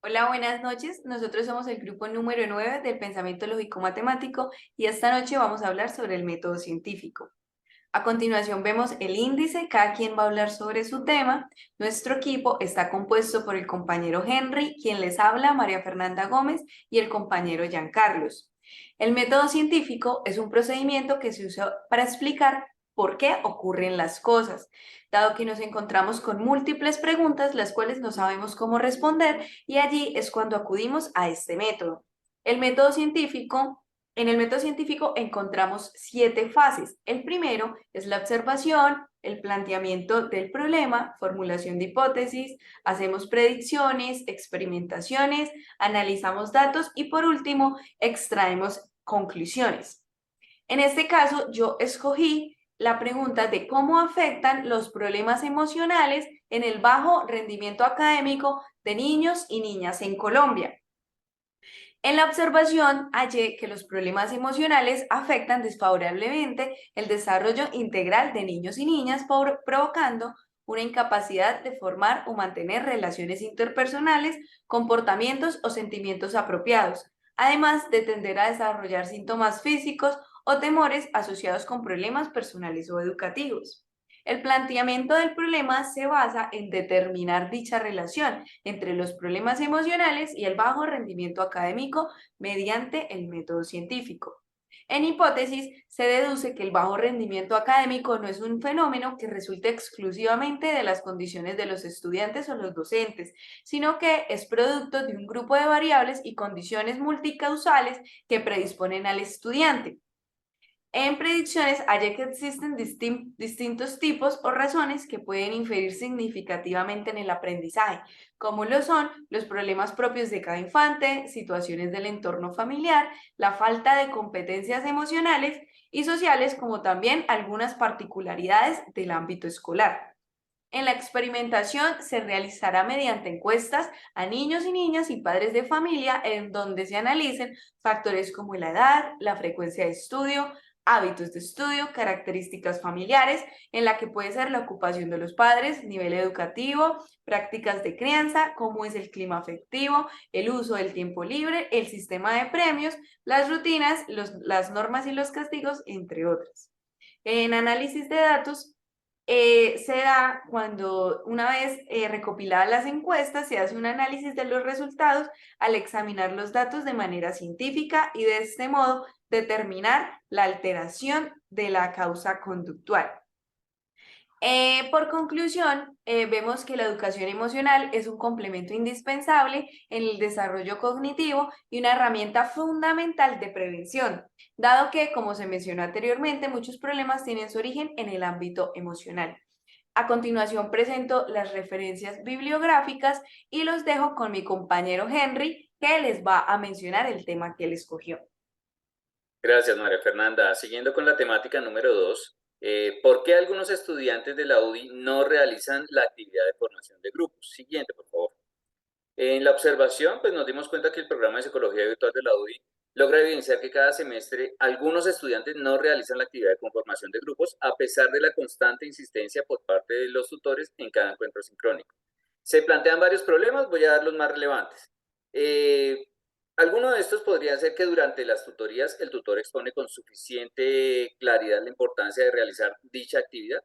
Hola, buenas noches. Nosotros somos el grupo número 9 del pensamiento lógico matemático y esta noche vamos a hablar sobre el método científico. A continuación vemos el índice, cada quien va a hablar sobre su tema. Nuestro equipo está compuesto por el compañero Henry, quien les habla, María Fernanda Gómez, y el compañero Carlos. El método científico es un procedimiento que se usa para explicar por qué ocurren las cosas, dado que nos encontramos con múltiples preguntas las cuales no sabemos cómo responder y allí es cuando acudimos a este método. El método científico En el método científico encontramos 7 fases. El primero es la observación, el planteamiento del problema, formulación de hipótesis, hacemos predicciones, experimentaciones, analizamos datos y por último extraemos conclusiones. En este caso, yo escogí la pregunta de cómo afectan los problemas emocionales en el bajo rendimiento académico de niños y niñas en Colombia. En la observación hallé que los problemas emocionales afectan desfavorablemente el desarrollo integral de niños y niñas, provocando una incapacidad de formar o mantener relaciones interpersonales, comportamientos o sentimientos apropiados, además de tender a desarrollar síntomas físicos o temores asociados con problemas personales o educativos. El planteamiento del problema se basa en determinar dicha relación entre los problemas emocionales y el bajo rendimiento académico mediante el método científico. En hipótesis, se deduce que el bajo rendimiento académico no es un fenómeno que resulte exclusivamente de las condiciones de los estudiantes o los docentes, sino que es producto de un grupo de variables y condiciones multicausales que predisponen al estudiante. En predicciones hallé que existen distintos tipos o razones que pueden inferir significativamente en el aprendizaje, como lo son los problemas propios de cada infante, situaciones del entorno familiar, la falta de competencias emocionales y sociales, como también algunas particularidades del ámbito escolar. En la experimentación se realizará mediante encuestas a niños y niñas y padres de familia en donde se analicen factores como la edad, la frecuencia de estudio, hábitos de estudio, características familiares, en la que puede ser la ocupación de los padres, nivel educativo, prácticas de crianza, cómo es el clima afectivo, el uso del tiempo libre, el sistema de premios, las rutinas, las normas y los castigos, entre otras. En análisis de datos, se da cuando una vez recopiladas las encuestas, se hace un análisis de los resultados al examinar los datos de manera científica y de este modo determinar la alteración de la causa conductual. Por conclusión, vemos que la educación emocional es un complemento indispensable en el desarrollo cognitivo y una herramienta fundamental de prevención, dado que, como se mencionó anteriormente, muchos problemas tienen su origen en el ámbito emocional. A continuación presento las referencias bibliográficas y los dejo con mi compañero Henry, que les va a mencionar el tema que él escogió. Gracias, María Fernanda. Siguiendo con la temática número 2, ¿por qué algunos estudiantes de la UDI no realizan la actividad de formación de grupos? Siguiente, por favor. En la observación, pues nos dimos cuenta que el programa de psicología virtual de la UDI logra evidenciar que cada semestre algunos estudiantes no realizan la actividad de conformación de grupos a pesar de la constante insistencia por parte de los tutores en cada encuentro sincrónico. Se plantean varios problemas, voy a dar los más relevantes. Eh, Alguno de estos podría ser que durante las tutorías el tutor expone con suficiente claridad la importancia de realizar dicha actividad.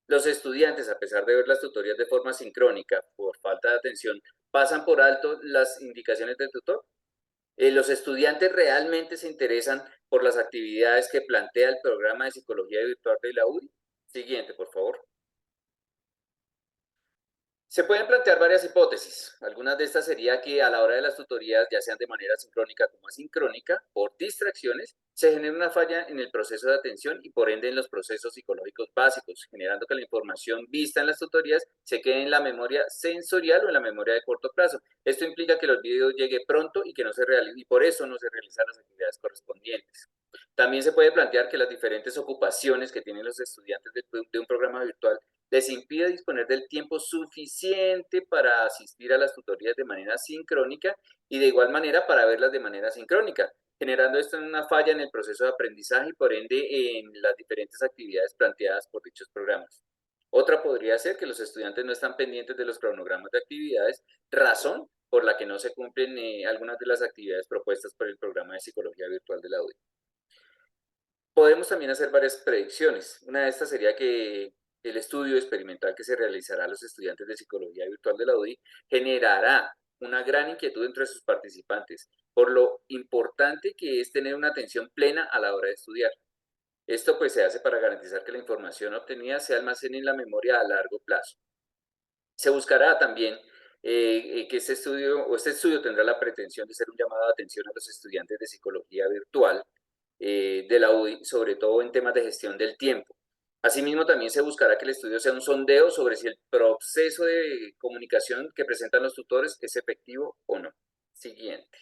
Los estudiantes, a pesar de ver las tutorías de forma sincrónica, por falta de atención, pasan por alto las indicaciones del tutor. Los estudiantes realmente se interesan por las actividades que plantea el programa de psicología virtual de la UDI. Siguiente, por favor. Se pueden plantear varias hipótesis. Algunas de estas sería que a la hora de las tutorías, ya sean de manera sincrónica como asincrónica, por distracciones, se genera una falla en el proceso de atención y por ende en los procesos psicológicos básicos, generando que la información vista en las tutorías se quede en la memoria sensorial o en la memoria de corto plazo. Esto implica que el olvido llegue pronto y que no se realice, y por eso no se realizan las actividades correspondientes. También se puede plantear que las diferentes ocupaciones que tienen los estudiantes de un programa virtual les impide disponer del tiempo suficiente para asistir a las tutorías de manera sincrónica y de igual manera para verlas de manera sincrónica, generando esto en una falla en el proceso de aprendizaje y por ende en las diferentes actividades planteadas por dichos programas. Otra podría ser que los estudiantes no están pendientes de los cronogramas de actividades, razón por la que no se cumplen algunas de las actividades propuestas por el programa de psicología virtual de la UDI. Podemos también hacer varias predicciones. Una de estas sería que el estudio experimental que se realizará a los estudiantes de psicología virtual de la UDI generará una gran inquietud entre sus participantes por lo importante que es tener una atención plena a la hora de estudiar. Esto pues se hace para garantizar que la información obtenida se almacene en la memoria a largo plazo. Se buscará también que este estudio tendrá la pretensión de ser un llamado de atención a los estudiantes de psicología virtual de la UDI, sobre todo en temas de gestión del tiempo. Asimismo, también se buscará que el estudio sea un sondeo sobre si el proceso de comunicación que presentan los tutores es efectivo o no. Siguiente.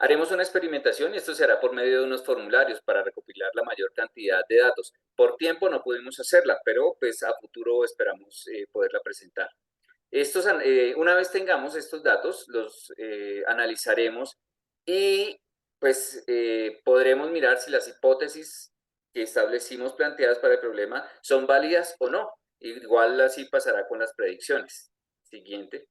Haremos una experimentación y esto se hará por medio de unos formularios para recopilar la mayor cantidad de datos. Por tiempo no pudimos hacerla, pero pues a futuro esperamos poderla presentar. Una vez tengamos estos datos, los analizaremos y pues podremos mirar si las hipótesis que establecimos planteadas para el problema son válidas o no. Igual así pasará con las predicciones. Siguiente.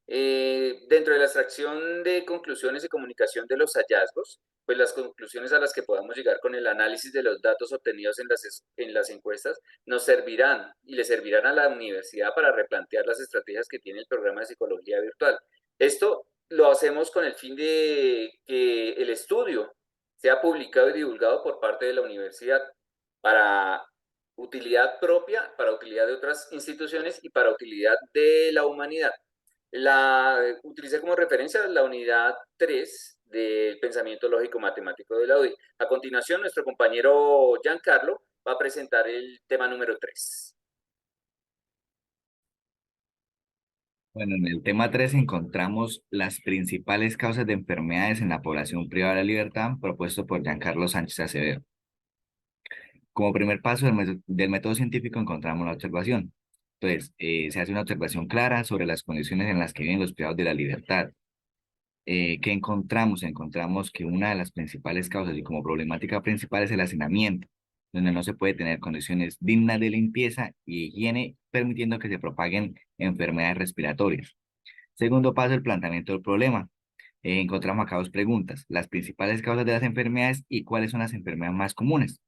Dentro de la extracción de conclusiones y comunicación de los hallazgos, pues las conclusiones a las que podamos llegar con el análisis de los datos obtenidos en las encuestas nos servirán y le servirán a la universidad para replantear las estrategias que tiene el programa de psicología virtual. Esto lo hacemos con el fin de que el estudio sea publicado y divulgado por parte de la universidad para utilidad propia, para utilidad de otras instituciones y para utilidad de la humanidad. Utilicé como referencia la unidad 3 del pensamiento lógico matemático de la UDI. A continuación, nuestro compañero Giancarlo va a presentar el tema número 3. Bueno, en el tema 3 encontramos las principales causas de enfermedades en la población privada de la libertad, propuesto por Giancarlo Sánchez Acevedo. Como primer paso del método científico encontramos la observación. Entonces, se hace una observación clara sobre las condiciones en las que viven los privados de la libertad. ¿Qué encontramos? Encontramos que una de las principales causas y como problemática principal es el hacinamiento, donde no se puede tener condiciones dignas de limpieza y higiene, permitiendo que se propaguen enfermedades respiratorias. Segundo paso, el planteamiento del problema. Encontramos acá dos preguntas: las principales causas de las enfermedades y cuáles son las enfermedades más comunes.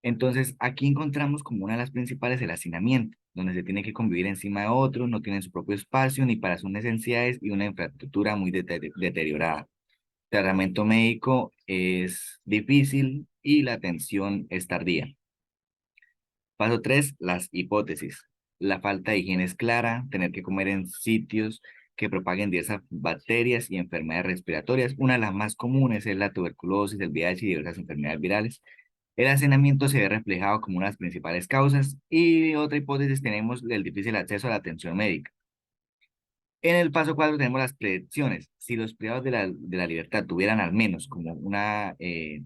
Entonces, aquí encontramos como una de las principales el hacinamiento, donde se tiene que convivir encima de otros, no tienen su propio espacio ni para sus necesidades y una infraestructura muy deteriorada. El tratamiento médico es difícil y la atención es tardía. Paso 3, las hipótesis. La falta de higiene es clara, tener que comer en sitios que propaguen diversas bacterias y enfermedades respiratorias. Una de las más comunes es la tuberculosis, el VIH y diversas enfermedades virales. El hacinamiento se ve reflejado como una de las principales causas y otra hipótesis tenemos el difícil acceso a la atención médica. En el paso 4 tenemos las predicciones. Si los privados de la libertad tuvieran al menos como una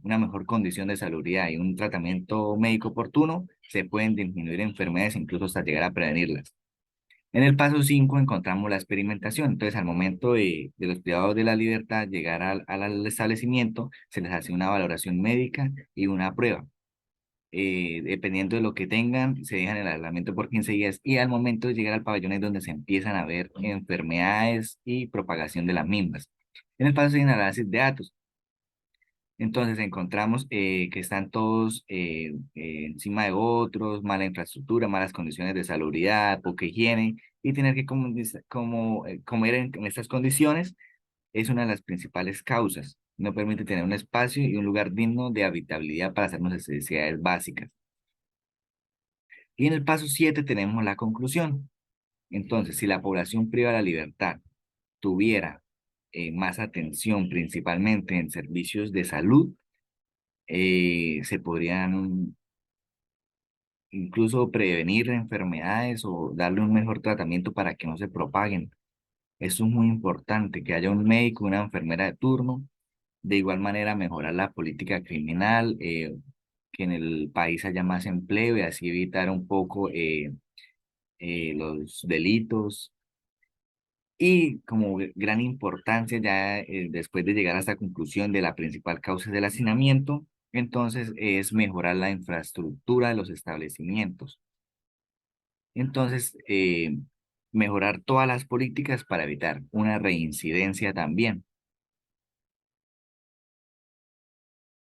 mejor condición de salubridad y un tratamiento médico oportuno, se pueden disminuir enfermedades incluso hasta llegar a prevenirlas. En el paso 5 encontramos la experimentación. Entonces, al momento de los privados de la libertad llegar al establecimiento, se les hace una valoración médica y una prueba. Dependiendo de lo que tengan, se dejan el aislamiento por 15 días y al momento de llegar al pabellón es donde se empiezan a ver enfermedades y propagación de las mismas. En el paso de análisis de datos, entonces encontramos que están todos encima de otros, mala infraestructura, malas condiciones de salubridad, poca higiene y tener que comer en estas condiciones es una de las principales causas. No permite tener un espacio y un lugar digno de habitabilidad para hacer nuestras necesidades básicas. Y en el paso 7 tenemos la conclusión. Entonces, si la población privada de la libertad tuviera más atención principalmente en servicios de salud, se podrían incluso prevenir enfermedades o darle un mejor tratamiento para que no se propaguen. Eso es muy importante, que haya un médico, una enfermera de turno. De igual manera, mejorar la política criminal, que en el país haya más empleo y así evitar un poco los delitos. Y como gran importancia, ya después de llegar a esta conclusión de la principal causa del hacinamiento, entonces es mejorar la infraestructura de los establecimientos. Entonces, mejorar todas las políticas para evitar una reincidencia también.